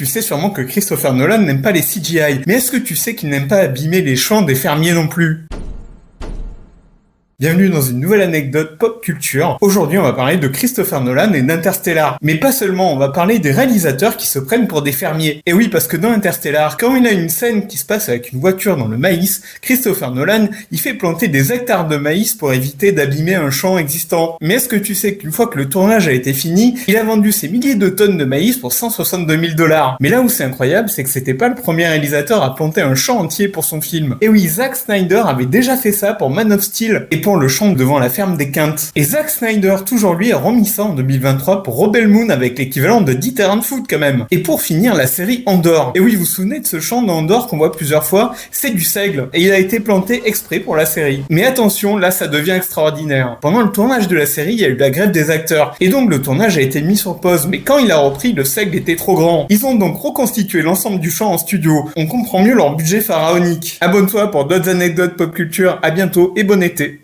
Tu sais sûrement que Christopher Nolan n'aime pas les CGI, mais est-ce que tu sais qu'il n'aime pas abîmer les champs des fermiers non plus ? Bienvenue dans une nouvelle anecdote pop culture. Aujourd'hui, on va parler de Christopher Nolan et d'Interstellar. Mais pas seulement, on va parler des réalisateurs qui se prennent pour des fermiers. Et oui, parce que dans Interstellar, quand il a une scène qui se passe avec une voiture dans le maïs, Christopher Nolan, il fait planter des hectares de maïs pour éviter d'abîmer un champ existant. Mais est-ce que tu sais qu'une fois que le tournage a été fini, il a vendu ses milliers de tonnes de maïs pour 162 000 $. Mais là où c'est incroyable, c'est que c'était pas le premier réalisateur à planter un champ entier pour son film. Et oui, Zack Snyder avait déjà fait ça pour Man of Steel et pour le champ devant la ferme des Quintes. Et Zack Snyder, toujours lui, a remis ça en 2023 pour Rebel Moon avec l'équivalent de Deterrent Food quand même. Et pour finir, la série Andor. Et oui, vous vous souvenez de ce champ d'Andor qu'on voit plusieurs fois? C'est du seigle. Et il a été planté exprès pour la série. Mais attention, là ça devient extraordinaire. Pendant le tournage de la série, il y a eu la grève des acteurs. Et donc le tournage a été mis sur pause. Mais quand il a repris, le seigle était trop grand. Ils ont donc reconstitué l'ensemble du champ en studio. On comprend mieux leur budget pharaonique. Abonne-toi pour d'autres anecdotes pop culture. À bientôt et bon été.